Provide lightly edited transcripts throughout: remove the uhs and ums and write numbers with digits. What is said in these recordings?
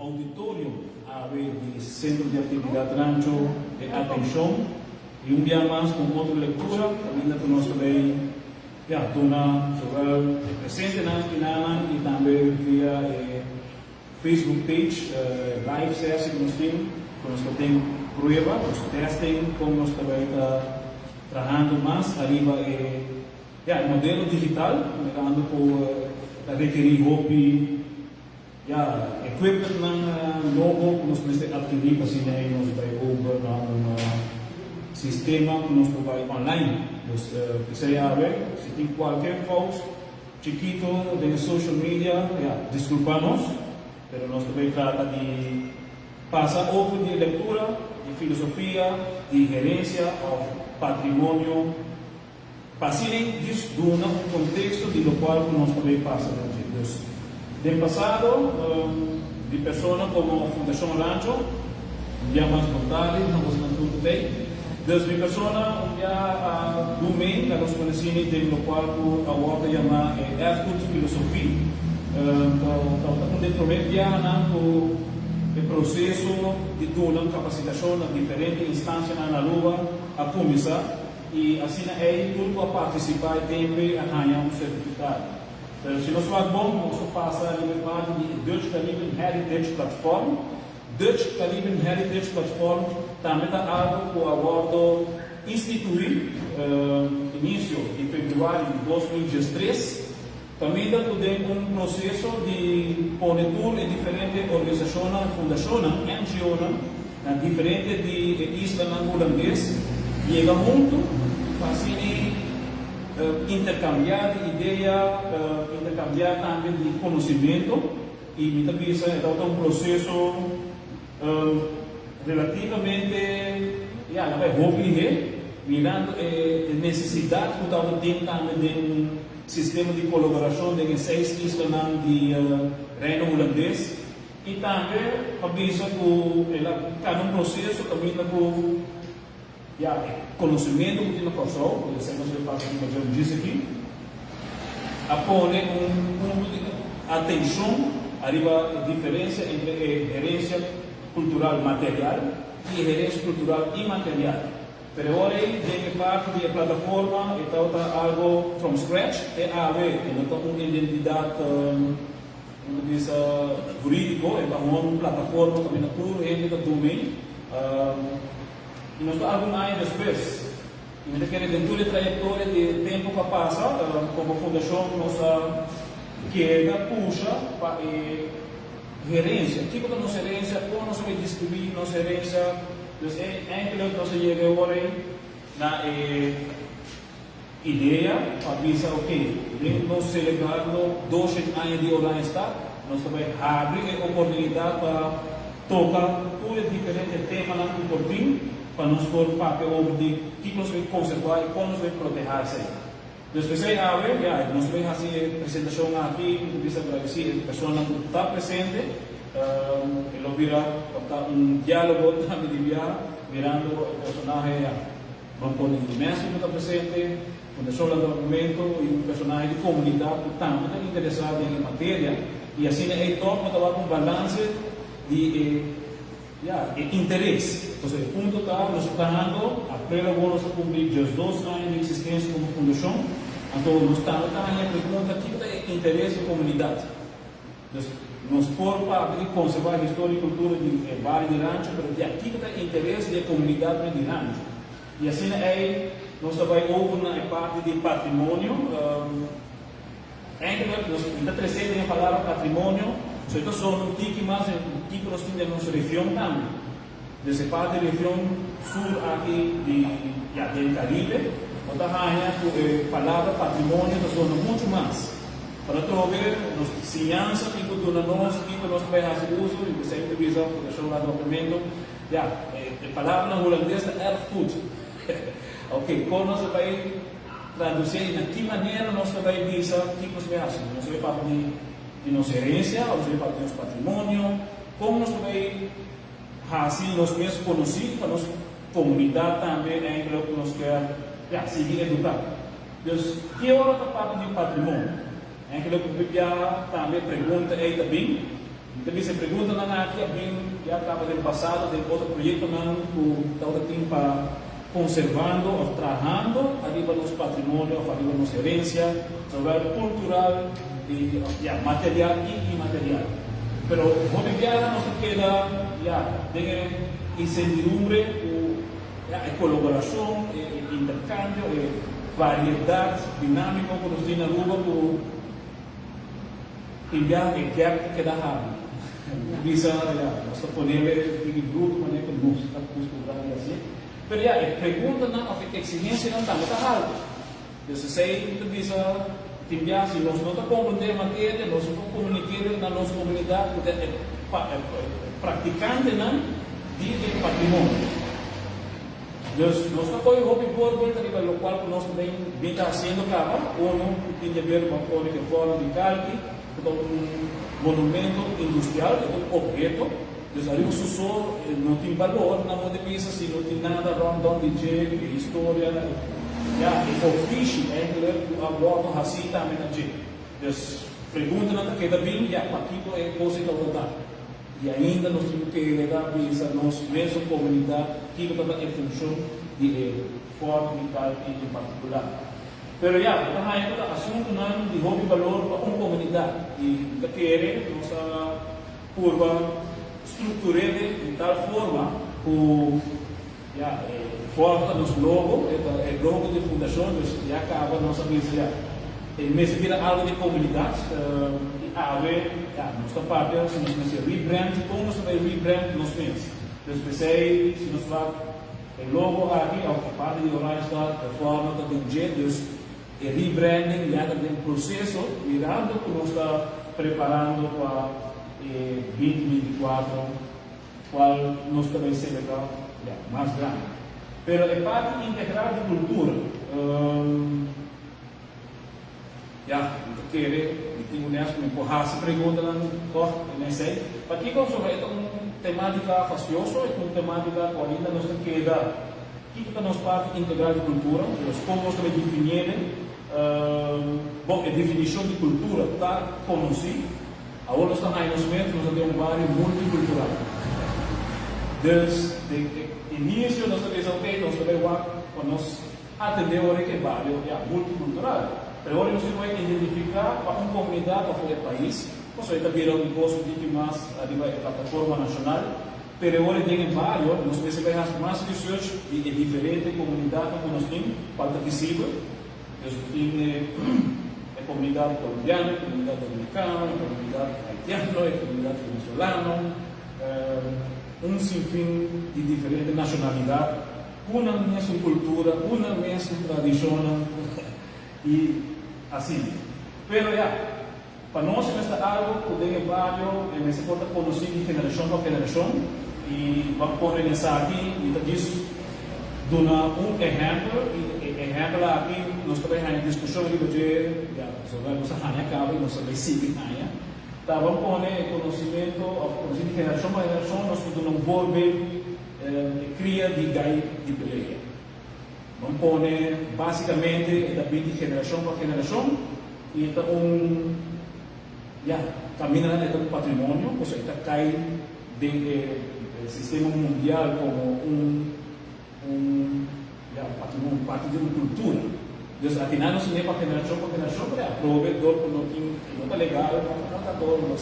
auditório de Centro de Atividade Rancho de Atenção e dia mais com outra leitura, também que nós também torna presente na Inana e também via Facebook page, live session que nós temos prova, nós testing, como nós também trabalhando mais arriba modelo digital, mercando por requerir hobby, equipment novo que nós precisamos adquirir para assim nós vai over sistema que nós vai online. Precisa ver se tem qualquer falso chiquito de social media, desculpa-nos, mas nós também trata de passar over de leitura, de filosofia, de gerência, de patrimônio, passarem disso um contexto de lo qual nós também passamos. No passado, de pessoas como a Fundação Rancho, dia mais vontade, não gostamos tudo bem. Desde pessoas, dia do mês, nós conhecemos de lo qual a outra chama F filosofia. Então, dentro do dia, o processo de uma capacitação na diferentes instâncias na rua a começar e assim é tudo a participar e também a ganhar certificado. Se nós vamos bom, nós passamos a liberdade de Dutch Caribbean Heritage Platform. Dutch Caribbean Heritage Platform também está algo que o abordo instituir início de fevereiro de 2013. Também tem processo de pôr em diferentes organizações, fundações, NGOs, na diferentes de islas holandesas. Chega muito, assim intercambiar de ideia, intercambiar também de conhecimento e muitas vezes é um processo relativamente hobby, mirando a necessidade que o tem também de um sistema de colaboração de 6 islas de Reino Holandês e também avisa que cada processo também com conhecimento que tem passou, eu sei que você passa aqui, eu disse aqui, a pôr atenção arriba a diferença entre herência cultural material e herência cultural imaterial. Pero agora, de parte da plataforma, então está algo from scratch, é uma identidade jurídica, então uma plataforma também na pura renda do meio. E nós estamos alguns anos depois, e nós queremos dentro da trajetória de tempo que passa, como fundação, nós queremos puxar para a gerência, tipo da nossa gerência, como nós vamos distribuir nossa gerência. Então, é que nós chegamos agora na ideia, para pensar, ok, nós celebrando 12 anos de online Start, nós também abrimos a oportunidade para tocar todos os diferentes temas na importante, para nós pôr papel de que nós vamos conservar e como nós vamos proteger isso aí. Depois nós vamos fazer a apresentação aqui, para ver a pessoa não está presente, ele virá diálogo também virando o personagem, vamos pôr de Messi que está presente, Fundação do Documento e um personagem de comunidade que também está interessado em matéria, e assim é torna um balance de interesse. Então, o ponto está, nós estamos apelo nós cumprir os 2 anos de existência como fundação, então nós estamos a pergunta que é interesse da comunidade. Nós por para conservar a história e cultura de Vale de Rancho, mas aqui que é interesse da comunidade de Rancho. E assim nós também houve na parte de patrimônio, nós estamos trazendo a palavra patrimônio. Então, só um tique mais que nós temos na nossa região também. Dessa parte da região sul aqui do Caribe, outra a palavra patrimônio nós usamos muito mais. Para ver, nós ciência que cultura nós, que nós vai fazer uso, e sempre visão, deixar lá do documento, a palavra na holandesa é erfgoed. Ok, como nós vai traduzir, de que maneira nós vai dizer que nós vai fazer? Nós vai para de nossa herência, nós vai para o nosso patrimônio, como nós vai fazer nós mesmos conhecidos para a nossa comunidade também, é aquilo que nós queremos seguir educar. Então, que hora da parte de patrimônio? É aquilo que a Bíblia também pergunta aí também, Também se pergunta na aqui, já acaba do passado, tem outro projeto que está tempo para conservando, ou trabalhando, arriba nos patrimônios, arriba nos herência, sobre cultural, e, material e imaterial. Pero como viaja nos queda de incertidumbre, colaboração, intercâmbio, variedade dinâmica que nos tem na rua que enviar o gap que dá rápido. Bisa nós poner em grupo, maneira que nós está acostumado assim. Pero pergunta na exigência não está muito alta. Eu sei que bisa enviar se nós não compreender a matéria, nós não comunicar na nossa comunidade, praticante não de patrimônio. Nós não podemos obter o qual nós também estamos fazendo cá, ou não tem a ver com uma coisa que fora de calque, um monumento industrial, é um objeto, então o só não tem valor na moda pensa se não tem nada random de jeito, de história, o ofício é o aborto assim também na jeito. Então, pergunta não queda bem, aqui é coisa que voltar. E ainda nós temos que levar isso a nossa mesma comunidade, que está em função de forte de calque em particular. Pero também é assunto de hobby valor para uma comunidade e que quer nossa curva estruturada de tal forma que forma nos logo, o logo de fundação, já acaba nossa mesa mas vira algo de comunidade nossa parte se nós pensamos rebrand, como nós vamos rebrand nos pensamos. Então pensei se nós vamos o logo aqui, a parte de orange está a forma da jeito e rebranding já está em processo, mirando que nós está preparando para 2024, qual nós também será mais grande. Pero é parte integral de cultura. Tenho nessa que empurrar essa pergunta lá nem sei. Para que sobre é uma temática faciosa, é uma temática que ainda nós queda que está nos parte integral de cultura, como nós também definir a definição de cultura está conhecida. Agora nós estamos aí nos meses, nós temos um bairro multicultural. Desde o início, nós temos nós também quando nós atendemos que é bairro multicultural. Mas agora nós temos que identificar para uma comunidade para fora do país, nós também um gosto de mais a plataforma nacional, mas agora tem bairro, nós precisamos mais research de diferentes comunidades que nós temos participa. Tem a comunidade colombiana, a comunidade dominicana, a comunidade haitiana, a comunidade venezuelana, sinfim de diferentes nacionalidades, uma mesma cultura, uma mesma tradição e assim. Pero para nós é algo que tem vários, nesse porta conhecer de geração para geração e vamos pôr nessa aqui e diz dona exemplo aqui nós também temos discussão sobre nossa área acaba e nós também seguimos área. Tá, vamos pôr conhecimento de geração para geração, nós podemos envolver cria de gai de peleia. Vamos pôr basicamente de geração para geração e está caminha no patrimônio, ou seja, está cai do sistema mundial como patrimônio, parte de uma cultura. Então, afinal, nós temos para geração, para provedor que não está legal, não está todo, não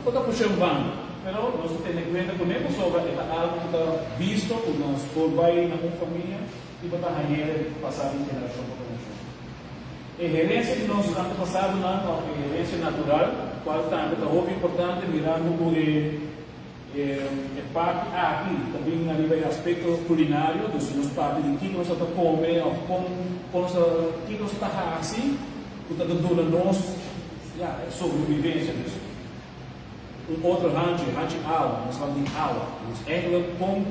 pode puxar um banco. Mas nós temos que ver com ele sobre algo que está visto, que nós por vai na uma família e para passar de geração para geração. A gerência que nós estamos passando não é uma gerência natural, qual também é muito importante, mirando por parte aqui, também a nível de aspecto culinário, então se nós parte de que nós estamos comendo, o que nós estamos assim, que está dando a nós sobrevivência disso. Outro rancho água, nós falamos de água, como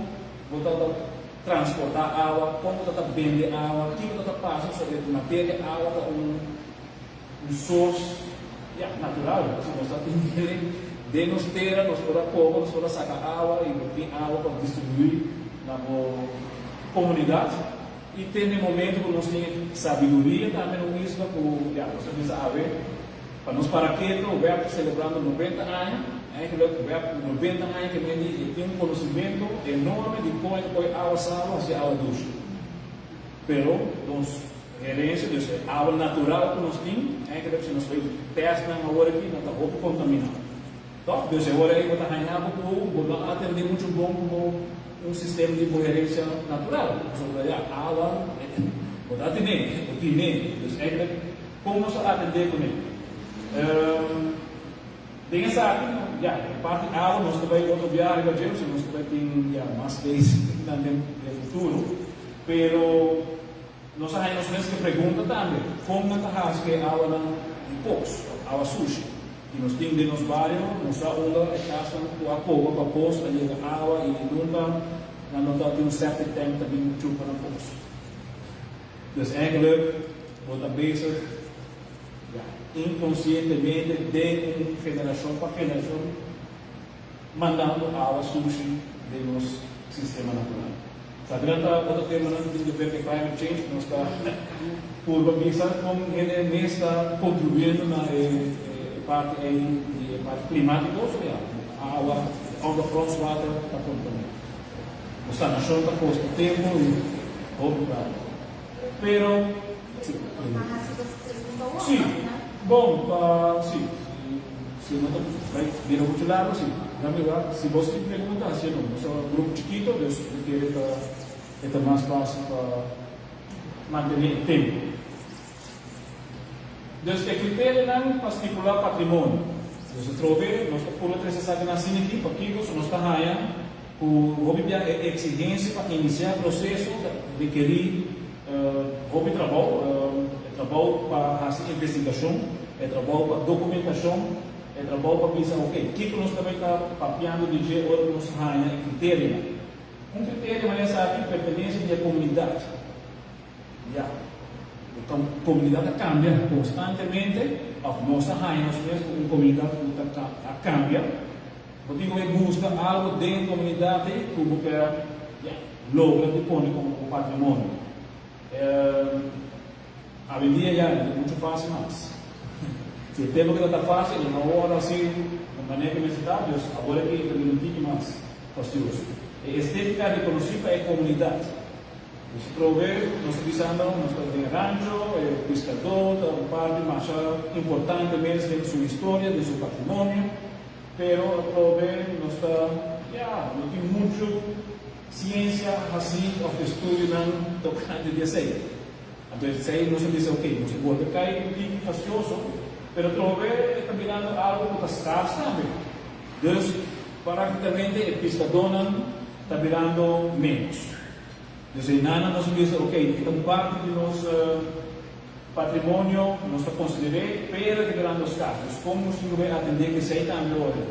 voltar transportar água, como voltar vender água, o que voltar passar sobre matéria água para source natural, se nós estamos de nós ter, nós podemos sacar água e botar água para distribuir na comunidade. E tem um momento que nós temos sabedoria também no mesmo, nós temos a ver, Para nós paraquedos, o Beto celebrando 90 anos, eigenlijk werkt 90 anos que ele tem conhecimento enorme de como é a água salva e a água doce. Pero, nós gerência, a água natural que nós temos, eigenlijk se nós testar agora aqui, não está pouco contaminado. Então, agora aí, vou atender muito bom como um sistema de coerência natural. Sobre a água, vou atender, o time, como nós atender com ele. Tem essa parte água, nós também outro viagem, nós também tem mais vezes no futuro, pero nós temos que perguntar também, como nós temos que água de poucos, água suja. E nós temos nos bairros, nós onda é casa com a pouco para poço, ali a água e nunca não tem certo tempo também chupa na poço. Dus eigenlijk wordt dat bezig inconscientemente de geração para geração mandando água suja do nosso sistema natural. Sabendo outro tema não tem a ver com climate change, nós está por pensar como ele está contribuindo na parte climática, ou seja, a água, onde o frostwater está contaminado. Nós está na chuva, custa tempo e obrigado. Pero, sim, bom, sim, se não vai vir ao outro lado, sim. Se você pergunta, se não, nós somos um grupo chiquito, é mais fácil para manter tempo. Dus de critério não para estipular patrimônio. Dus het probeer, nós por outra essa sabe nascer aqui, para que nós está ganhando, o exigência para iniciar o processo de requerir trabalho para fazer investigação, trabalho para documentação, trabalho para pensar, ok, o que nós também está papiando de jeito que nós ganhamos critério. Um critério é essa aqui, pertenência à comunidade. A comunidade cambia constantemente, a nossa rainha, a comunidade cambia. Eu digo, eu busco algo dentro da comunidade que logra de pôr como patrimônio. A dia já é muito fácil, mas se o tempo que está fácil, na hora assim, de maneira que necessário, agora que é um pouquinho mais fastidioso. A estética reconhecida é comunidade. Nós prover, nós utilizando, nós temos rancho, pescador, uma parte mais importante mesmo de sua história, de seu patrimônio, pero prover, nós não tem muito ciência assim, of estudo não tocante de sei. Então, sei, nós diz, ok, nós volta cair um pouquinho fastidioso, pero prover está virando algo que está escasso também. Então, praticamente, o pescador está virando menos. Então, nada nos diz, ok, então parte do nosso patrimônio nós consideramos para de grandes casos, como nós temos que atender que seja agora.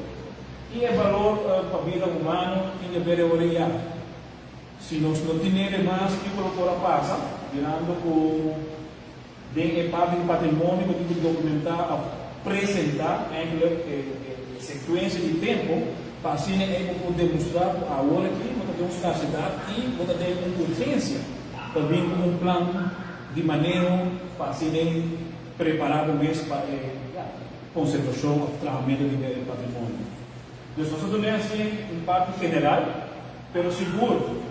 E o valor para a vida humana tem a ver com se nós não tivermos mais que procurar passar, virando com a parte do patrimônio que tem que documentar, apresentar a sequência de tempo, para assim demonstrar agora que uma escassidade e vou ter uma urgência também com um plano de manejo para ser preparado mesmo para a conservação e tratamento do patrimônio. Então, nós temos assim, em parte general, pero seguro,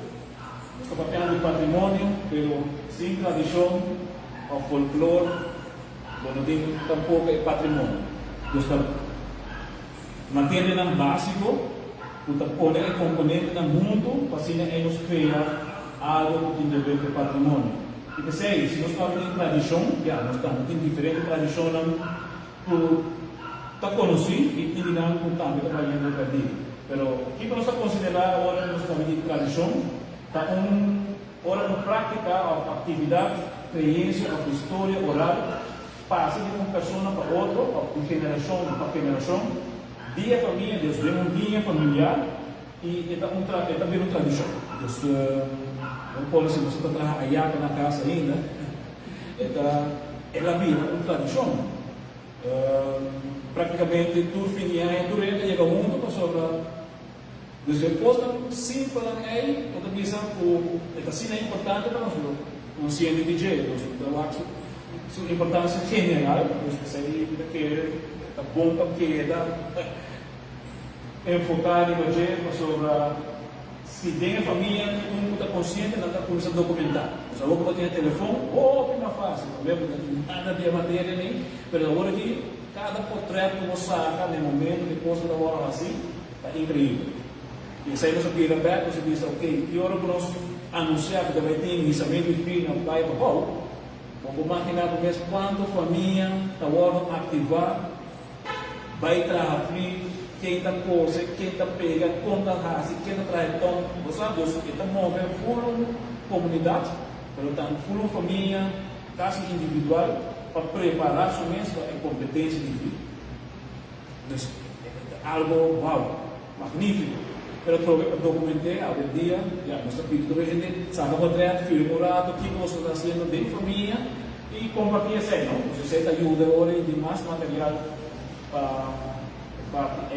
nós estamos falando do patrimônio, pero sem tradição ou folclore, não tem tampouco patrimônio. Nós estamos mantendo o básico, pôr o componente no mundo para assim eles criar algo que tem a ver com o patrimônio. E que sei, se nós falamos em tradição, nós estamos em diferentes tradições está conhecido e tem que também trabalhando perdido. Mas o que nós estamos considerando agora nós estamos em tradição, está hora de prática, a atividade, crença, a história oral, passa de uma pessoa para outra, de geração para geração. Dia família, Deus vem um dia familiar e é também uma tradição. Deus, não pode ser você está ayaca na casa ainda, ela vira uma tradição. Praticamente tudo fim de ano, durante chega o mundo para sobre. Depois simples outra missão, é assim é importante para nós, não ciente de jeito, Sua importância general, você quer tá bom para queda enfocar e fazer sobre se tem a família que não está consciente, não está começando a documentar. Mas agora que tem telefone, é mais fácil, não tem nada de matéria nem, mas agora que cada portreto que você saca no momento depois da hora assim, está incrível. E se aí você vira back, você diz, ok, que hora para nós anunciar que vai ter iniciamento de filho, não vai para o vamos imaginar quanto família está agora ativar, vai trazer filho, quem está coisa, quem está pega, quem está raça, quem está traz então, você está movendo full comunidade, portanto, full família, caso individual, para preparar sua mesma competência de vida. Então, algo, uau, magnífico. Pero documentei, ao dia, nós estamos toda a gente, sabe, portreto, filho morado, o que você está fazendo de família, e compartilha isso, não? Você está ajudando agora de mais material para a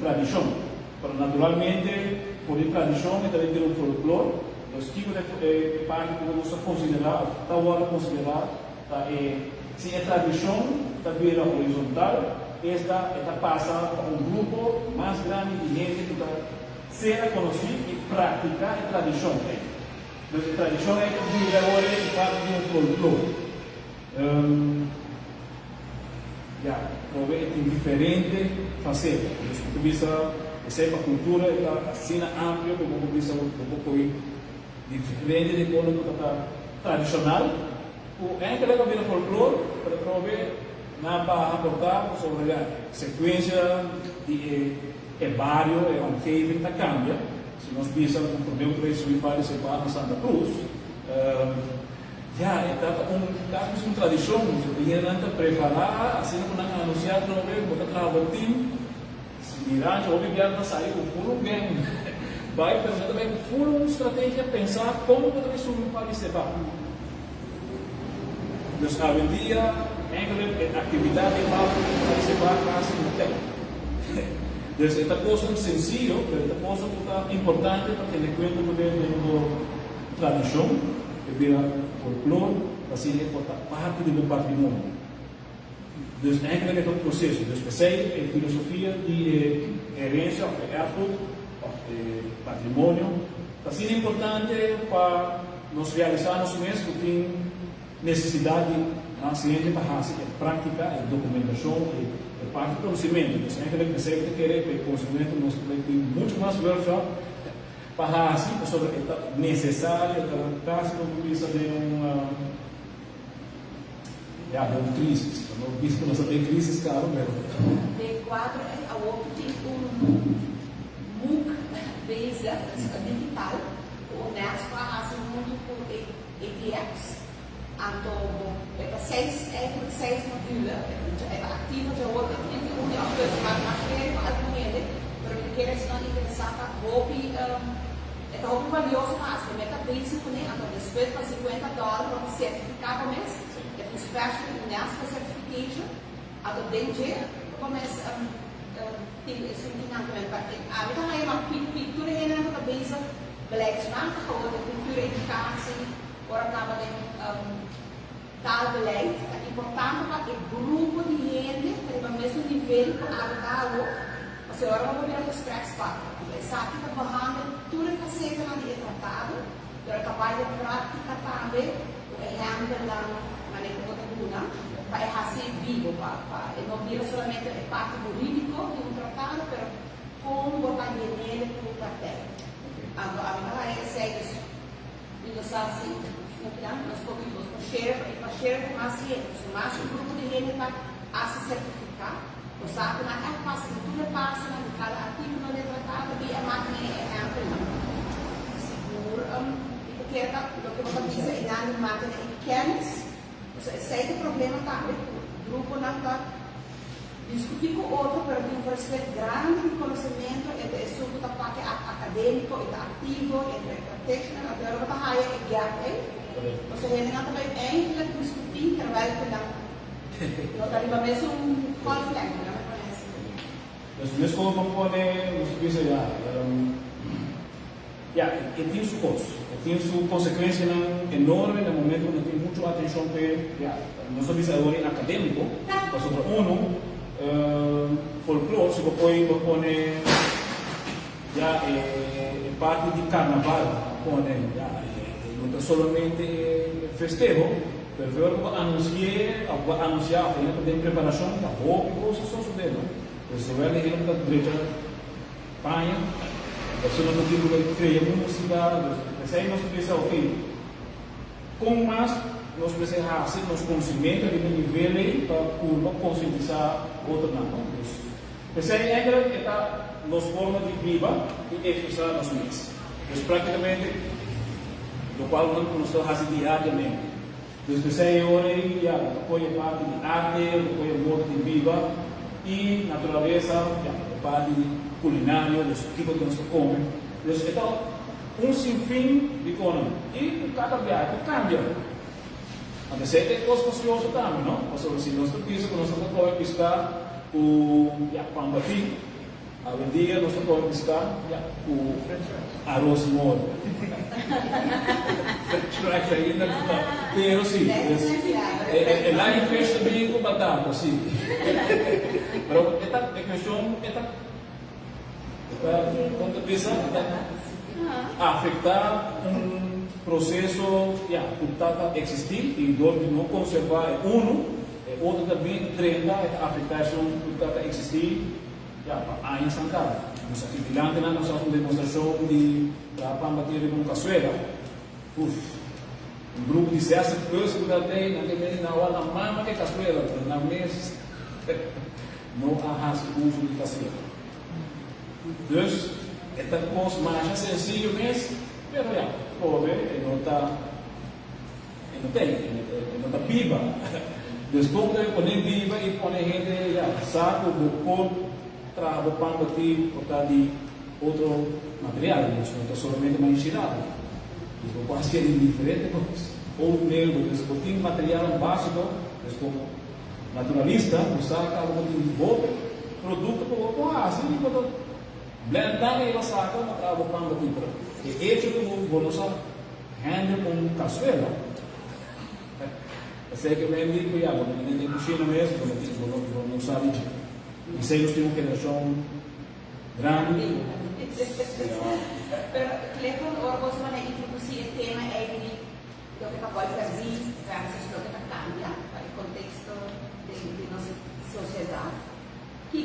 tradição. Mas naturalmente, por a tradição, também tem o folclore, os tipos de parte que você considerar, está agora considerar, se a tradição está vira horizontal, esta passa para um grupo mais grande de gente que está ser conhecido e praticar a tradição. Então, a tradição é que agora parte de um folclore. Tem diferente facetas. Do ponto de vista da cultura, é assim ampla, do ponto de vista um pouco diferente de como está tradicional. É que leva a vida folclore para prover na para aportar sobre a sequência de barrio, um cave que cambia. Se nós pensamos no problema que vai subir para esse barrio na Santa Cruz, é uma tradição, você tem que preparar, assim como anunciar, botar trabalho no time, se virar, já ouve viagem sair com full bem. Vai pensar também com full estratégia, pensar como poder subir para esse barrio. Então, hoje em dia, atividade para esse barrio quase não tem. Então, esta coisa sencilla, mas esta coisa que é importante para ter em conta da tradição, que vira folclore, assim é parte do patrimônio. Então, é um processo, especialmente em filosofia de herência, de erfurt, de patrimônio, assim é importante para nós realizarmos mesmo que tem necessidade na ciência para fazer prática, a documentação e parte do conhecimento. Então, é que querer que o conhecimento nós tem muito mais versão para fazer sobre o necessário, caso não precisa de uma crise. Não precisa nós ter crise, claro, mesmo. De quadro é o outro tipo MOOC digital, o NESP faz muito por EDX. Então, seis modules, ativo de outra, tem que unir as coisas, mas querer argumentar, para que queira se não interessar, é algo valioso, mas é básico, né? Então, depois para $50 para certificar o mês, é um special NESP certification, então, desde começa tem esse financiamento, a vida é uma pintura ainda na cabeça, black smart, ou pintura educação, ora acaba de tal beleid, é importante para o grupo de gente ter o mesmo nível para ajudar o outro. Você ora não pode express para. Sabe que trabalhando tudo é faceta na dia tratado, para trabalho de prática também, o exemplo da maneira como está dura, para ser vivo, para não vira somente a parte jurídica de um tratado, mas como botar nele para o papel. Então, a minha é sério, e nós assim. Nós podemos share com mais gente, mas o grupo de gente está a se certificar, o sabe na passa, tudo passa na cada ativo não é tratado e a máquina é ampla. Seguro, porque o que eu disse é a máquina é pequena, sei que o problema está, o grupo não está discutir com o outro, mas tem um conhecimento grande de conhecimento, é sobre a parte acadêmica, é ativo, é practitioner, até agora está aí, é gap, você ainda também é discutir trabalho com não está mesmo um conflito, não me conhece. Mas mesmo como pode, você diz já, tem os custos. tiene su consecuencia enorme en el momento donde tiene mucha atención que no solo diseñador académico, pero sobre uno, folclore, se puede poner ya en parte de carnaval, poner no solamente festejo, pero luego anunciar, tem preparação da roupa e coisas sobre dele. Você vai ler da direita Espanha, você não tem que criar música, você aí nós precisamos ok, com mais nós precisamos fazer nos conhecimentos de nível aí para conscientizar outros não. Você aí entra nos formas de viva e expressar nos meios. Então praticamente do qual nós estamos fazendo diariamente. Dus we zijn hier, de mooie parte de arte, de mooie modo de viva e natureza, de parte culinária, dos tipos que nós comemos. Dus então, sinfim de coisas. E cada viagem cambia. A gente tem coisas preciosas também, não? Ou seja, se nós pensamos que nós estamos pescar o pambati, a dia nós estamos pescar o arroz mole. French ainda pero sim, lá em festa bem com batata, sim. Pero esta questão, quando pensa afetar processo que existir e de não conservar outro também treina afetar que existir aí em São Carlos. Nós aqui delante nós fazemos uma demonstração de combater com caçoeira. Grupo de 60 pessoas que tem na hora na mama que caçoeira, na mesa não há uso de caçoeira. Dus, esta coisa mais sencillo mesmo, pero pode, não está viva. Después de poner viva y poner gente saco, bocor, trago, pan, batir, cortar de otro material, no está solamente más enchilado. Después puede ser diferentes cosas. Ou negro, después tiene material básico, después naturalista, saca un producto como assim, quando blendar e saca, trago, pan, batir. E hecho como você handle com caçuela. Sei que vem de cuidado, porque nem tem cozinha mesmo, não sabe de. E sei que temos uma geração grande. Telefon orgos mana introduzir o tema eigenlijk do que pode fazer versus do que cambia para o contexto de nossa sociedade. Que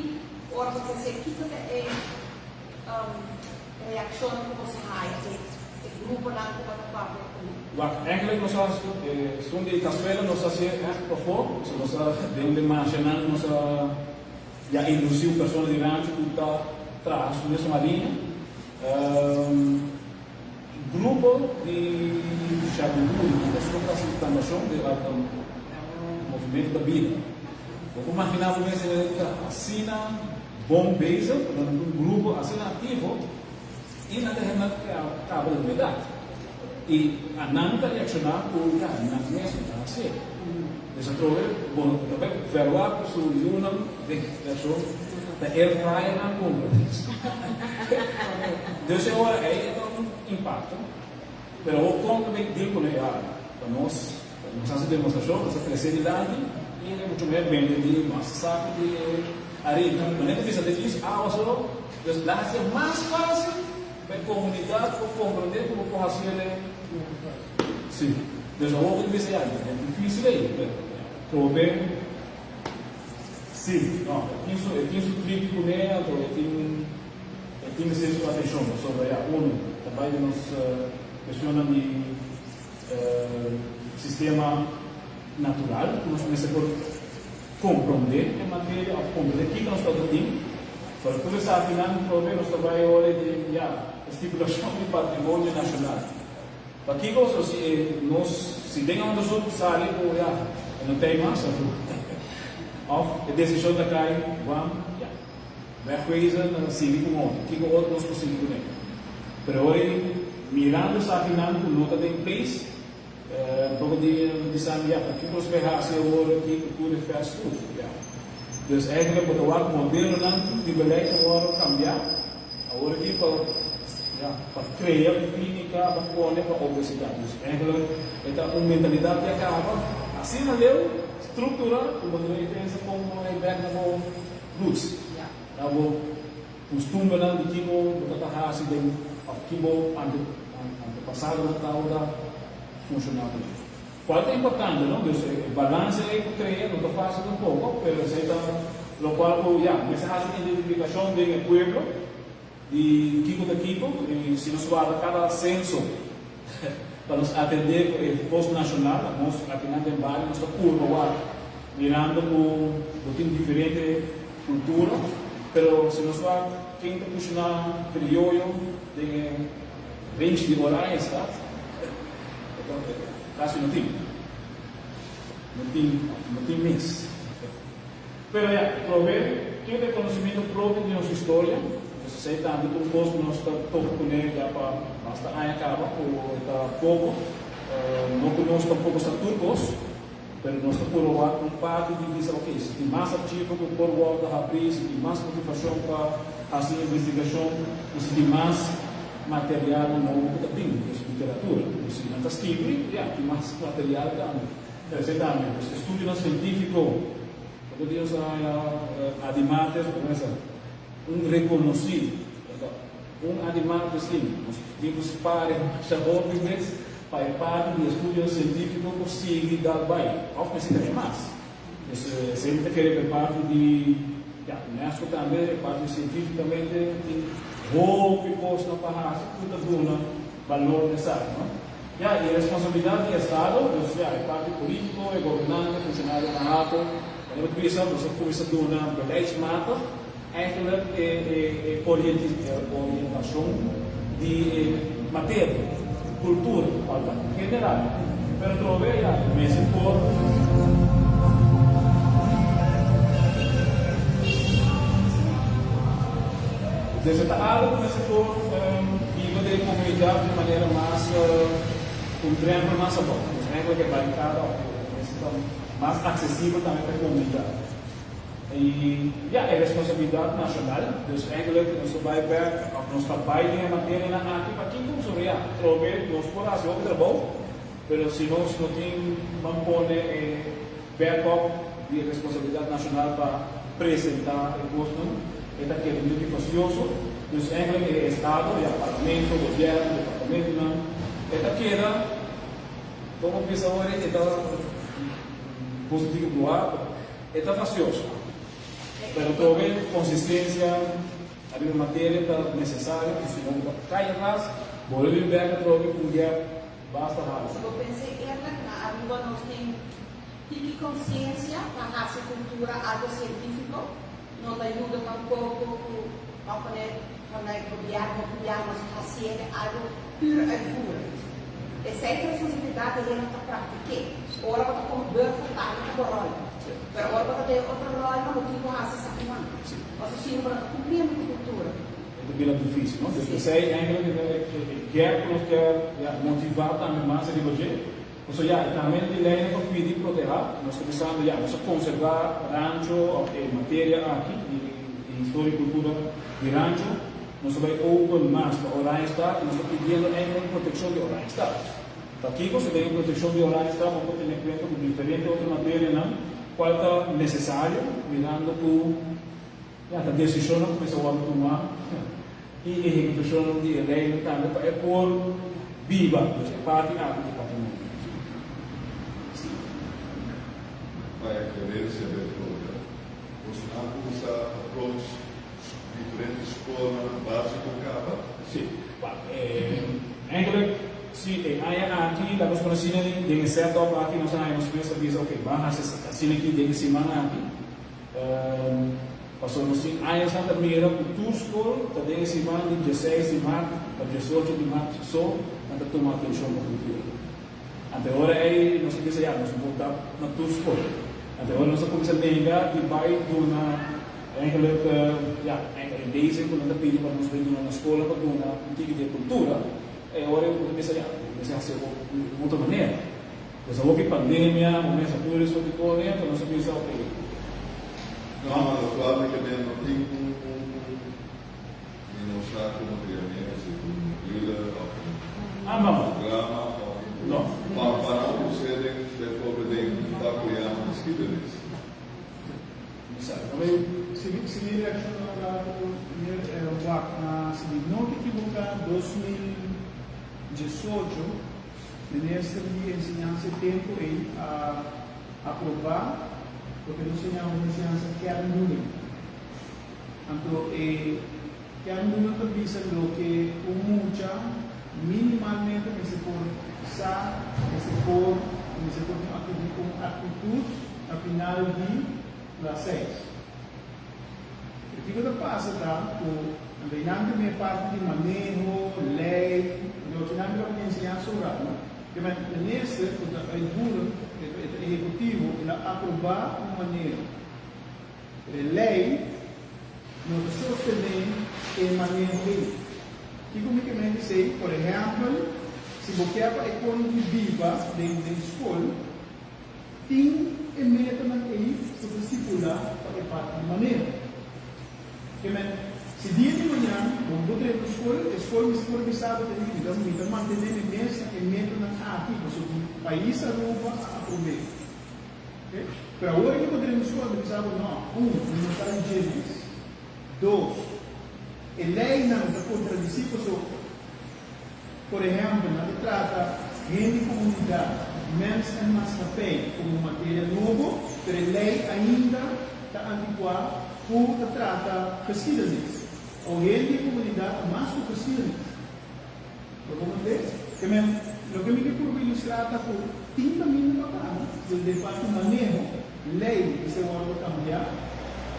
orgos você que é reação que você faz, o grupo lá que você parte. Eigenlijk nós som de caçuela nós fazemos profond, nós de imaginar nós induzir pessoas de rancho que está atrás nessa linha. Grupo de Xabibu, que é uma situação do movimento da vida. Vamos imaginar uma assina bom base, grupo assina ativo e na terra acaba de verdade. E a não reaccionar por não mesmo assim. Dessa trova, bom, também verá que o Yunam de pessoa da air fryer na compra. Dessa hora aí é impacto. Pero o como também digo né, para nós essa demonstração, essa flexibilidade e é muito mais bem de mais sabe de areia. Não é que isso diz, só desplaça mais fácil para a comunidade para compreender como pode fazer. Sim, desde logo de vez é difícil aí, bem, sim, não, eu tinha crítico né, eu tinha sua atenção sobre também nos questiona de sistema natural, que nós começamos a compreender em matéria, a compreender o que nós estamos tendo, para começar a afinar um problema, nós trabalhamos de estipulação de patrimônio nacional. Aqui, se tem uma pessoa que sabe, não tem mais, a decisão da CAI, wegwezen, dan zie ik hem ook. Kijk hoe outros conseguimos também. Pero hoy, mirando essa finança, nota de place, pouco de design, aqui nós verramos agora aqui que tudo fast food. Dus eigenlijk moet er wat modellen dan die beleid agora cambiar. Agora aqui para para criar clínica, para pôr para obesidade. Então, uma mentalidade que acaba, assim na leu, estrutura, como a gente pensa como é bem na luz. A costumbre de que o Tatahashi tem aquilo antepassado na cauda funcionava. Qual é importante, não? O balanço é que cria, não está fácil um pouco, mas lo qual, essa hace identificação do pueblo, de Kiko, e se nos guarda cada censo para nos atender o posto nacional, nós aqui na Dembari, nós estamos curva, mirando por diferente cultura, mas se nos guarda quem está puxando crioulo, tem range de horários, tá? Então, quase não tem mês. Mas, prover que tem conhecimento próprio de nossa história, você sei também que o posto nós estamos com ele já para basta aí acaba ou está pouco, não conosco tampouco os turcos, mas nós estamos por um parte de dizer ok, se tem mais artigo que por volta a abrir, se tem mais motivação para fazer investigação, se tem mais material novo também, literatura, se não está escrito, tem mais material também. Sei também, estudo científico, quando Deus adimates, reconhecido, animal assim, os livros para chabotes, para parte do estudo científico conseguir dar bem, ao pensar que é mais. Sempre querer parte de, UNESCO também, parte cientificamente, tem roupa e posto na parada, tudo valor necessário, não? E a responsabilidade do Estado, parte político, governante, funcionário na alta, você começa a dar beleidsmatig eigenlijk oriëntatie die matéria, cultura, general. Pero trove mensen por desde a área começa por viver de comunidade de maneira mais um triângulo mais bom, um triângulo que vai cada mais acessível também para a comunidade. E é responsabilidade nacional, dus eigenlijk onze bijwerk, of ons trabalho em matéria na aqui para quem não sobre trove nós por assim outro bom, mas se nós não tem vamos pôr backup de responsabilidade nacional para apresentar o gosto, é daquele muito facioso, dus eigenlijk é Estado, Parlamento, Governo, Departamento, é daquele, como pensa agora, é da positivo do ar, é da facioso. Pero trove consistência, a matéria necessária, que se não cai atrás, volve ver que trove com dia basta rápido. Eu pensei que na língua nós temos consciência para a raça cultura, algo científico, não ajuda tampouco para poder falar copiar, mas fazer algo puro e puro. Essa é a responsabilidade que a gente pratica. Ora, para como burro, tá, não é bom. Pero agora para ter outra loja, o que você está fazendo? Você tinha para cumprir a cultura. É bem difícil, não? Porque sei ainda que quer motivar também mais a ideologia. Ou seja, também de lei para pedir proteger. Nós estamos pensando, nós conservar rancho, matéria aqui, de história e cultura de rancho. Nós vamos open mais para orar Estado, nós estamos pedindo ainda proteção de orar Estado. Aqui você tem proteção de orar Estado, vamos ter em conta com diferente outra matéria, não? Qual é necessário, mirando por a decisão que começa a tomar e a execução de lei também é por viva, parte do patrimônio. Vai querer receber toda. Você usa approach diferentes escolas básicas acaba? Sim. Eigenlijk zie aqui, damos para sini dengan setup aqui nós começa a dizer ok, vamos sini aqui dengan semana aqui. Passou nós sim, aí Santa Mira o tour school, tá dengan semana de 16 de março a 18 de março só, anda tomar atenção para cultura. Até agora aí nós dizer nós vamos voltar na tour school. Até agora nós começa a negar que vai do na eigenlijk em deze quando anda pedindo para nós vir na escola para do na antiga de cultura. Agora eu comecei a ser de outra maneira. Mas houve pandemia, começa tudo isso que corre, então nós pensamos, ok. Não, mas claro que não tem e não está como antigamente, se com um thriller ou com Ah, não. um drama ou Não. para não serem bijvoorbeeld in Bakuyan geschiedenis. Se me reaction na se não te equivocar 2018 o ministro de ensinança tempo a aprovar porque nós tínhamos uma ensinança que era nula. Então, que era nula também sendo que o mucha minimalmente me se por sa, me se por uma atitude a final de las 6. O que passa tá? O reinante minha parte de manejo, lei, o final da ensinança oral, que o ministro, o executivo, ele aprovar uma maneira. A lei não sustém em manejo. Que comunicamente sei, por exemplo, se você é para economia viva dentro da escola, tem meta aí para estipular para a parte de manejo. Se dia de manhã, vamos ter a escola me supervisada, então manter a meta aqui, porque o país arroba a problema. Para hoje, que poderemos supervisar, não não está em Gênesis. 2, a lei não está contradizendo, por exemplo, não trata de comunidade, menos e mais papel como matéria nova, mas a lei ainda está antiquada por tratar pesquisas. O de comunidade mais que pesquisas. Vamos ver? O que me quero ilustrar é que tem também uma palavra, do parte de manejo, lei, que se vai cambiar,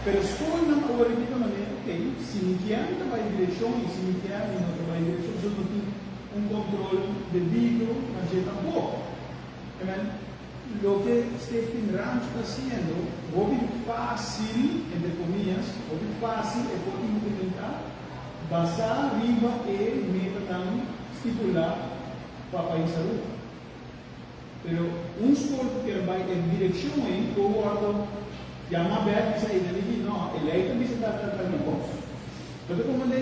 mas se for na hora de maneira, ok, se me quer, não vai em direção, e se me quer, não vai em direção, se não tem controle devido, mas já tampouco. Lo que Stephen Ranch está haciendo, es fácil, entre comillas, es fácil de poder implementar, basar arriba e meta tan estipular para o país salud. Pero esforço que vai em direção aí, eu guardo, llama a ver, diz aí, não, ele aí também está tratando de coisas. Então, como é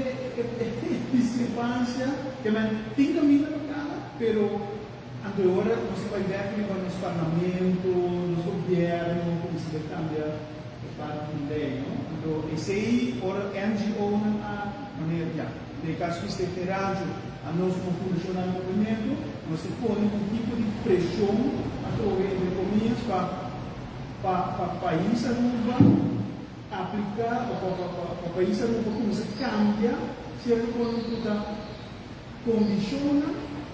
discrepância, que tem caminho para cada, pero agora você vai ver que nos parlamentos, nos governos, como se cambia a parte de lei, não? Então, esse aí, ora, NGO não há maneira de caso que esteja terando a nós como funcionar no movimento, nós põe um tipo de pressão através de economias para o país aplicar, para o país como se cambia, se a economia condiciona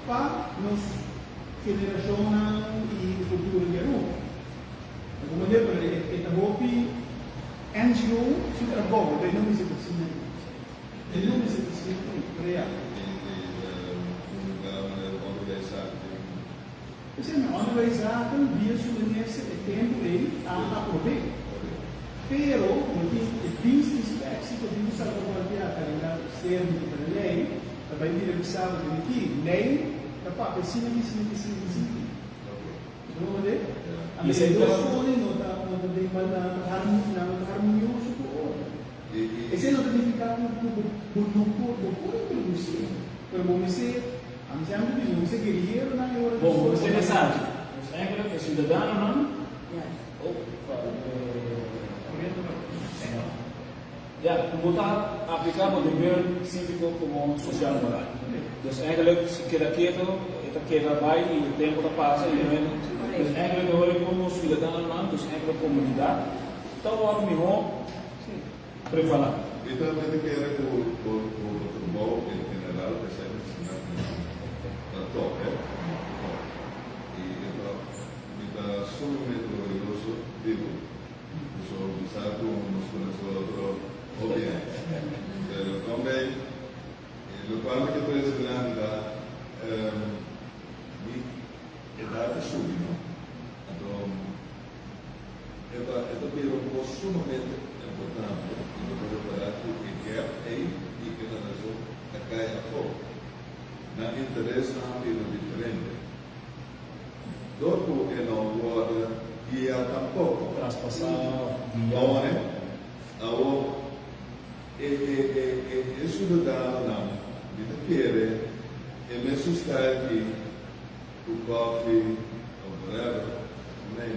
para nos geração e futuro de Europa. Como dia para esta hopi NGO se trabalha, daí não se precisa, ele não se precisa real. Você não vai usar via nesse tempo ele a aproveitar. Pero não tem business tax que tem que salvaguardar a calendário externo da lei, vai vir avisado de que lei dapat sini. Betul deh. Ambil dosa ni nota di mana harmonioso ko. Esse não significa que não produzir. Pero você, a mim sempre diz, você guerreiro na hora. Bom, você é sabe. Você é cidadão, não? Ja, we moeten applicar o dever cívico como social moral. Dus eigenlijk, se queda quieto, esta queda vai e o tempo passa e dus eigenlijk hoor como cidadão, dus eigenlijk comunidade, então o melhor prevalar. E também quero que o bom em geral que seja ensinado na top, e então me dá sumamente orgulhoso digo, sou bizarro nos conhecemos obviamente, pero também lo cual que puede ser la edad subito, então pero sumamente importante e para preparar que é aí e que na razão cai a fogo não interessa pelo diferente dopo que não guarda guia tampouco Traspassar, guiare a e e cidadano não, ele quer, é mesmo style que o coffee, ou whatever, nem.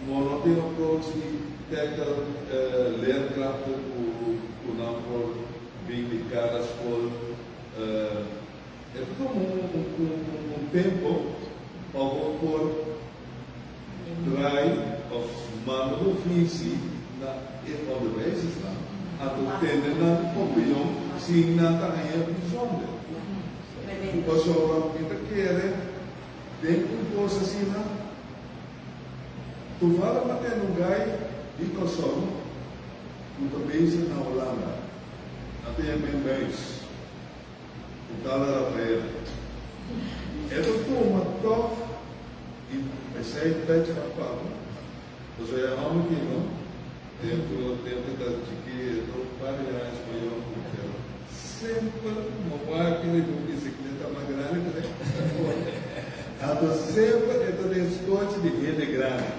Não tem approach que tackle leerkrachten o não por bem de cada escola. É como tempo para por try of mano ofício na onderwijs lá. A tu tende na opinião se na tarefa bijzonder. Because of kita quer denk um coisa assim na tu fala até no gai e coção tu também se na Holanda até bem bens o tal Rafael é do tu uma top e pensei pede a papo você é homem que não tempo da chique do pai já espanhol sempre uma máquina de bicicleta mais grande que sempre é todo escote de rede grande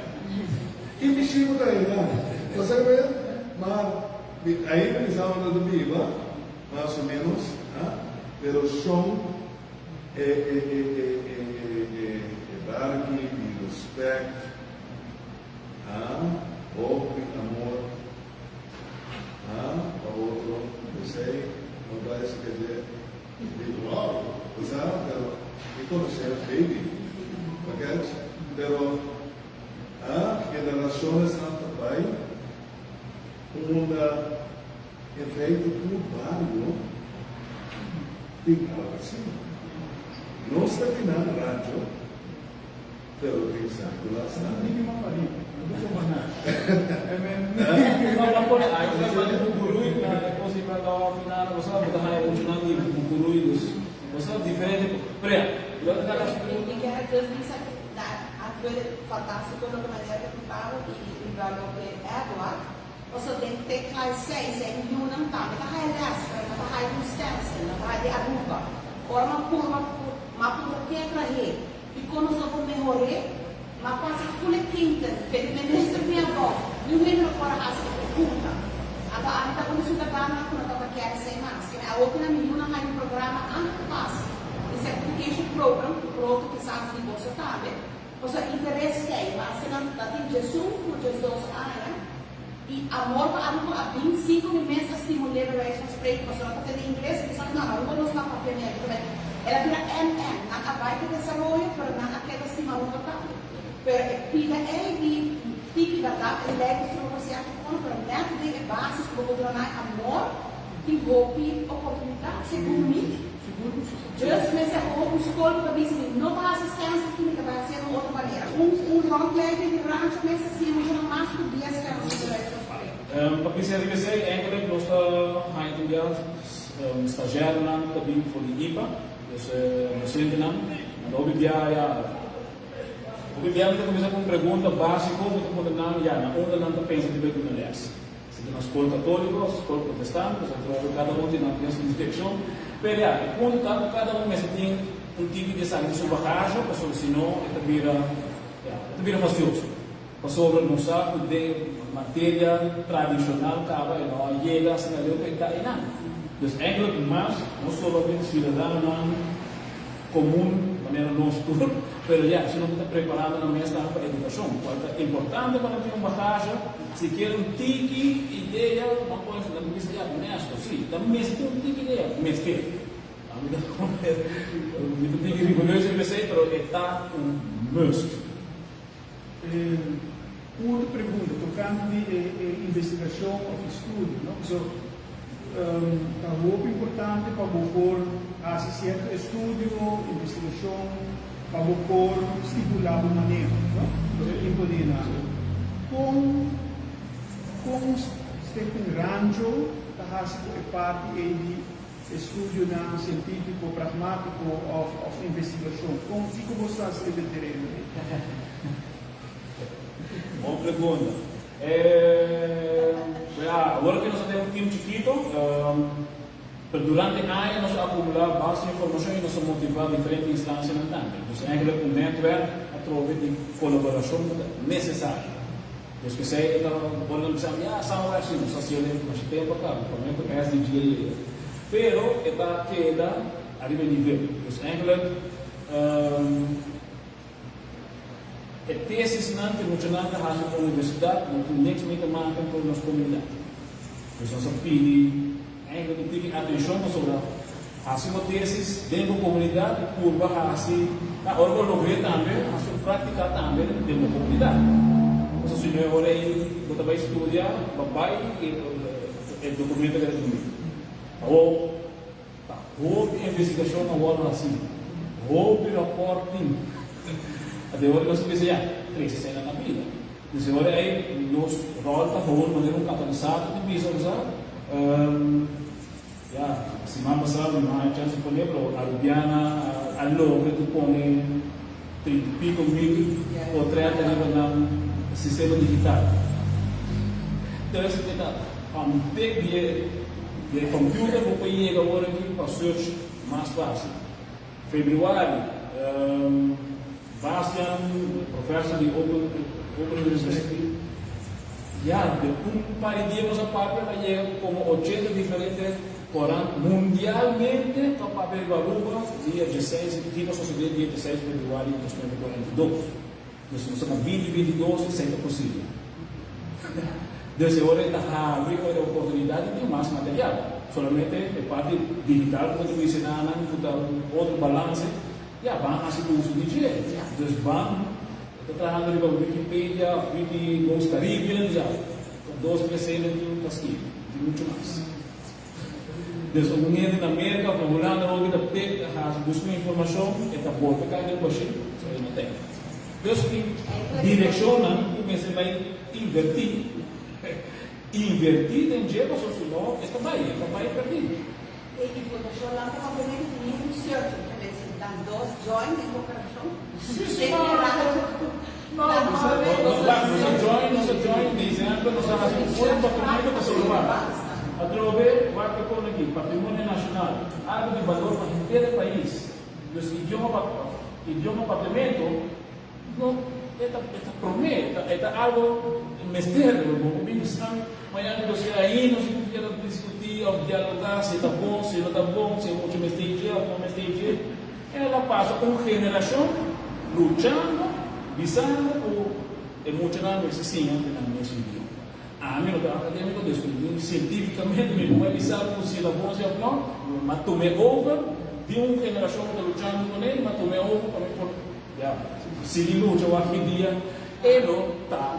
e me chamo daí lá você vê mas aí me chamam do Viva mais ou menos pero som barque e respeito hope, amor, o outro, não sei, não vai se dizer, individual, usar, pero, e conhecer, baby, ok? Pero, gerações não também, uma efeito do barrio, tem algo assim. Não está aqui na rádio, pero tem que lá está. Mínimo parinho. Ayaw naman yung bukuruy na kung si Pagkawa Finala, basta butahan yung unang yung bukuruy, basta diferente. Pero, ilan na lang E que a transmissão aquele fantástico na maneira que fala e valor que é agora, você tem que ter classe 6, é nenhum não tá, mas tá realismo, mas tá de distância, não tá de aruba, ora uma curva, que é para ele, e quando nós vamos melhorar, mas passa por quinta, pelo menos minha avó, e o menino para a raça de puta. Agora, a gente está gravando quando eu quero sem máscara. A outra menina vai no programa antes esse certification program, o outro que sabe de você sabe. Você interesse que mas se não tem Jesus, por Jesus, e amor para a 25 meses estimulei para esse spreek, você não tem inglês, você sabe, não vou mostrar para a minha ela vira MM, na abaixo de desenvolvimento, para não aquela estimulação para pila é de tique da data, ele é que você compra método de bases para controlar amor, que golpe oportunidade, segundo mim. Just mas é o escolho para mim, não para assistência química, vai ser de outra maneira. Long leg de rancho, mas assim, não mais do dia para pensar que sei, eigenlijk nossa Heidelberg estagiário não também foi de IPA, docente não, não obviamente Obviamente, começar com uma pergunta básica, como onde não pensa de ver na leste. Se tem uma escola católica, uma escola protestante, cada um tem uma direção. Mas, quando cada um tem um tipo de sangue de sua barragem, porque senão, vira facioso. Sobre não sabe de matéria tradicional, acaba e não chega a ser ali que está aí. Então, é mais, não somente cidadão comum, maneira não estudo, mas se não está preparado na mesa para a educação, é importante para ter uma bagagem, se quer um tique ideia, não pode ser honesto, sim, também se tem um tique ideia, mas tem. Muito tique rigoroso, eu sei, mas está must. Outra pergunta, tocando de investigação ou estudo, não? É muito importante para pôr certo estudo, investigação, para pôr estipular de maneira, com Stephen Rancho, é parte de estudo científico, pragmático ou investigação. Como você está escrevendo? Boa pergunta. Agora que nós temos um time chiquito, durante o ano nós acumulamos bastante informação e nós motivamos diferentes instâncias na tanto. Então, é um network a través de colaboração necessária. Dus we zeiden dan, worden we zeggen, ja, samenwerking, dus als jullie als je tempo kan, dan heb je het SDG. Pero, esta queda arriba nível. Dus eigenlijk, het thesis não que moet je na de universidade, não tem niks mee te maken met onze comunidade. Dus onze pidi, eigenlijk een beetje atenção sobre assim uma thesis dentro da comunidade, curva assim, na hora que logrei também, assim praticar também dentro da comunidade. Então, se eu olhei, eu vai estudar, vai e documento que é comigo. Ou houve investigação na hora assim, houve reporting. Até agora nós pensamos, três cenas na vida. Então, agora aí, nós rolamos a maneira catalisado de visualizar. Semana passada, nós chance por exemplo, a Rubiana, a Logre, tu põe 30 pico mil ou 30 no sistema digital. Então, esse detalhe, quando tem de computer, vou pegar agora aqui para search mais fácil. Februário, Bastian, professor de Open University, de par de dias a parte, ela chega como 80 diferentes Corão mundialmente capaz de Baruba, dia 16, dia sucedeu dia 16 de februário de 2042. Então, são 2022 sempre possível. Desde agora está abrindo a oportunidade de mais material. Solamente a parte digital, quando você ensinar outro balanço, vão fazer uso de dinheiro. Então, vão trabalhando com Wikipedia, Wikigos Caribbean, com 2 300 de muito mais. Dus op een in Amerika, van Holland, ook dat betekent, gaan ze buscar informação, e dat wordt bekijken in Bashir, zo is het denk. Dus die directionen, hoe mensen bij invertir in jeito, zoals je nou, is daarbij perdido. E informação lá para o primeiro nível de search, que eles dão 2 join em cooperação. Sim, não, você join, dizendo, nós vamos fazer um documento para o celular. Atrove, vai para aqui, patrimônio nacional, algo de valor para o inteiro país. Os idioma patrimonio, não, é algo mistério, como bem sabe, mas você aí não se pode discutir ou dialogar se está bom, se não está bom, se é muito mistério ou não mistério. Ela passa uma geração lutando, visando ou emocionando esse sim, no mesmo idioma. A mim, no acadêmico, cientificamente, me não é bizarro se é bom ou não, mas tomei over de uma geração que está lutando com ele, mas tomei over para se ele luta hoje em dia, ele está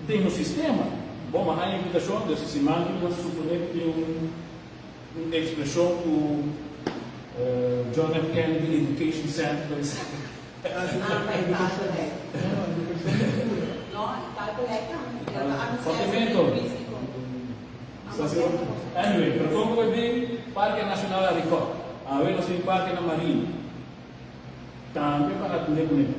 dentro do sistema. Bom, mas a invitação desse semana, nós suponemos que uma expressão do John F. Kennedy Education Center. Anyway, pero como que bem Parque Nacional Aricó, a ver nós temos Parque na Marinha, também para atender com ele.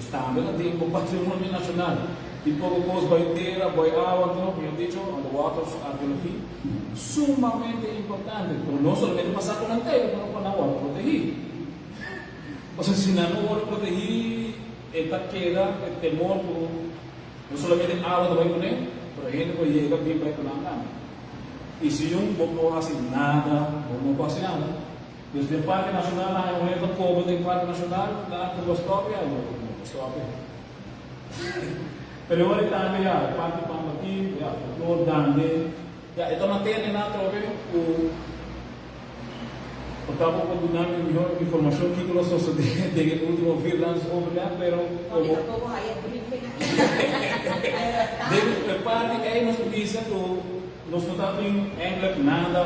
Também tem o patrimônio nacional, tipo o baiteira, boiawa, como eu disse, the waters arqueologia, sumamente importante, pero não somente passar por inteiro, mas para não proteger. Ou seja, se não proteger, esta queda, o temor por não solamente água do banho, por a gente pode chegar bem para a cama. E se não faz nada, não faz nada. Desde o Parque Nacional, há um evento como tem Parque Nacional, lá tem Bostópia, Pero agora também há Parque Pampati, Flor Dande, esta matéria na trove o estava combinando melhor informação que nós só de último freelance overlap, pero como de parte aí nós dizemos que nós não estamos em nada,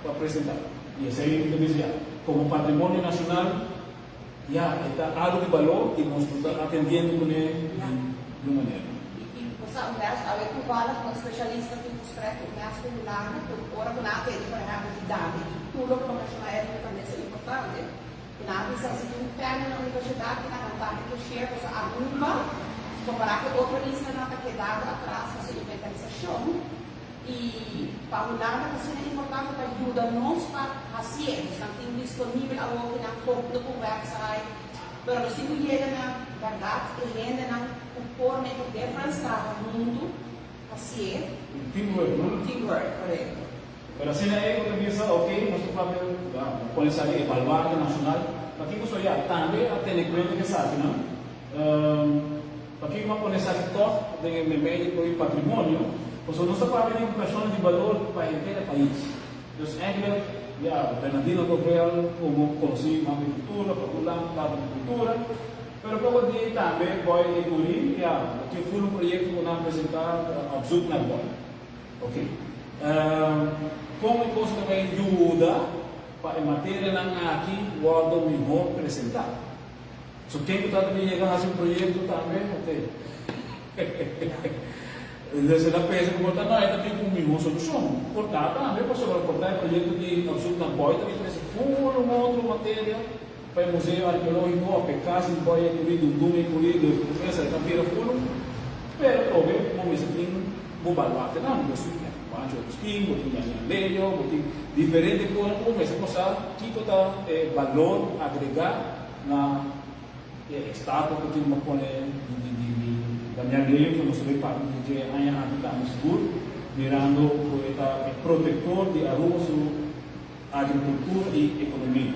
para apresentar. E esse aí eu dizia, como patrimônio nacional, está algo de valor e nós estamos atendendo com ele de uma maneira. A ver, tu falas com especialista que nos traz o gasto de lana, que agora que nada tem para a realidade, e tudo que começa a época também é importante, que nada diz assim, tu pega na universidade, na vontade que chega, a rumba, comparar com outra lista na quedada atrás, na inventarização, e para o lado, que é importante para ajudar-nos para a ciência, não tem disponível algo que não for no website, mas nós temos que chegar na verdade, e ainda não compor a diferença no mundo, assim, Teamwork, não? teamwork, correto. Pero assim é que eu penso, ok, nós estamos com essa baluarte nacional, para quem gostaria também a ter em conta que sabe, não? Para quem não conhece a top de meio do patrimônio, pois nós estamos falando de questão de valor para o país. Então, eigenlijk, ja, Bernardino Govel, como conheci a agricultura, popular, a agricultura, pero como dia também vai incluir, ja, que foi um projeto que nós apresentar a Zoek naar Boy. Ok. Como isso também ajuda para a matéria aqui, o melhor apresentar. So, quem está também chegando a um projeto também, ok. Desde a peça que botar não é também com melhor solução. Portanto, também posso reportar o projeto de Absurdo na Boia, também traz uma outra matéria para o Museu Arqueológico, a pecar em Boia, incluído um dume, incluído essa tampira fundo, pero talvez, como esse tem um baluarte, não, eu sou Pancho Agustín, botín Leio, botín diferente coisas, como essa coisa que está valor agregar na estátua que tem uma pone da minha lei, que nós vemos parte de amanhã estamos seguro, mirando o protetor de Aruba, sua agricultura e economia.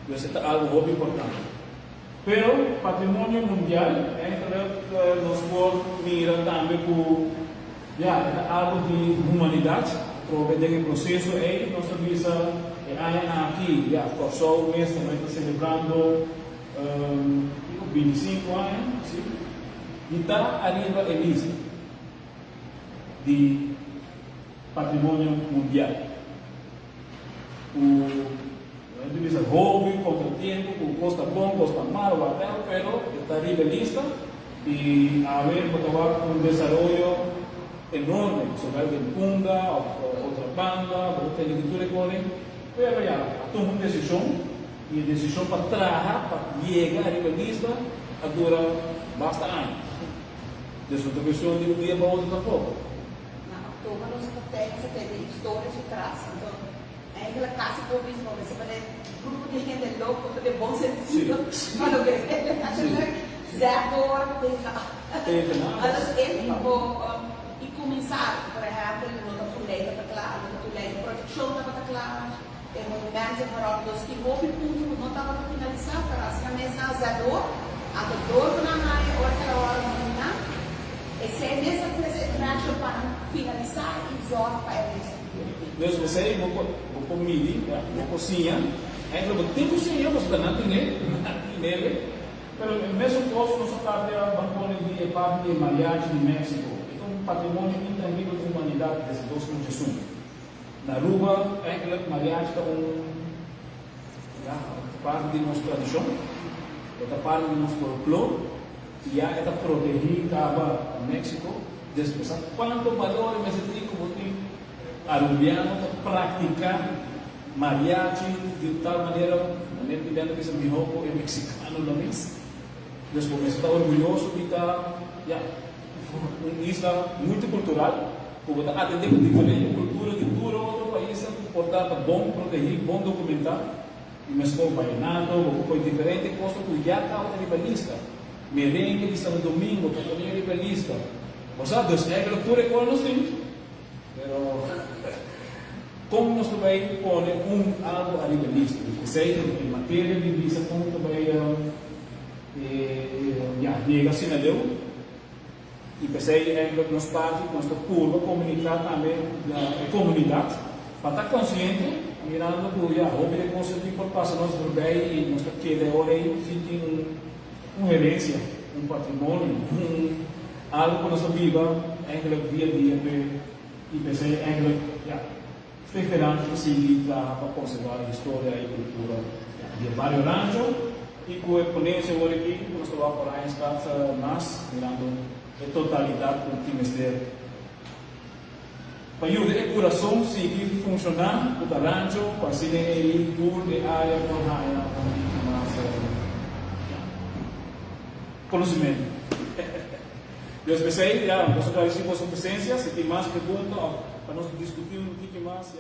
Isso é algo muito importante. Pero patrimônio mundial, nós podemos mirar também por algo de humanidade, através do processo aí, nós vimos aqui, por só o mês também está celebrando 25 anos, sim? E está arriba a lista de patrimônio mundial. O hobby, contratempo, costa bom, costa mal, whatever, pero está arriba a lista e a ver, um desenvolvimento enorme sobre el Punga, otra banda, otra agricultura económica, pero ya toma una decisión y la decisión para trabajar, para llegar a la lista, dura bastante años. Entonces, otra cuestión de un día para otro tampoco. Na October, nós temos histórias de trás, então, é aquela casa que eu vi, você vai ter grupo de gente louco, de bom sentido, mas não quer Zé Dor, tem e começar, por exemplo, no Tulei está claro, no Tulei de proteção estava claro, o movimento para os que houve ponto não estava finalizado, para assim a mesa azador, a dor na área, outra hora não, esse é nessa trajetória para finalizar e usar para isso. Deus você vou medir, vou cozinhar, aí eu tenho que cozinhar, mas não tem nele, mas o mesmo posto nós parte da bancona de parte de mariachi de México. Patrimônio intangível da humanidade desde 2018. Na Aruba, o mariachi está parte de nossa tradição, é parte de nosso folclore, e é protegida no México, desde quanto valor mais como tem arubiano para praticar mariachi de tal maneira que esse mihoco é mexicano na mesa. Desde está orgulhoso de estar, uma isla muito cultural, porque atender com diferente cultura de todo outro país, portanto, bom proteger, bom documentar, e mesmo com vallenato, com diferente coisa que já está ribalista, merengue de São Domingo, também é ribalista. Você sabe, é que a cultura é como nós temos, mas como nós também põe algo a ribalista, que seja em matéria de visa, como também chega assim a Deus. E pensei em nos parte, nossa curva, comunicar também a comunidade, para estar consciente, mirando que a hobby de coisas que passam nós por bem e nós que de hora se tem uma herência, um patrimônio, algo que nós viva em dia a dia, e pensei em esperando que se para conservar a história e cultura de Barrio Rancho e com a ponência agora aqui, nós vamos para a instância mais, mirando a totalidade do time externo. Para ajudar o coração seguir funcionando, o rancho, para se ir por de área com área, com mais conhecimento. Eu espero que você agradece por sua presença. Se tem mais perguntas, para nós discutir um pouquinho mais.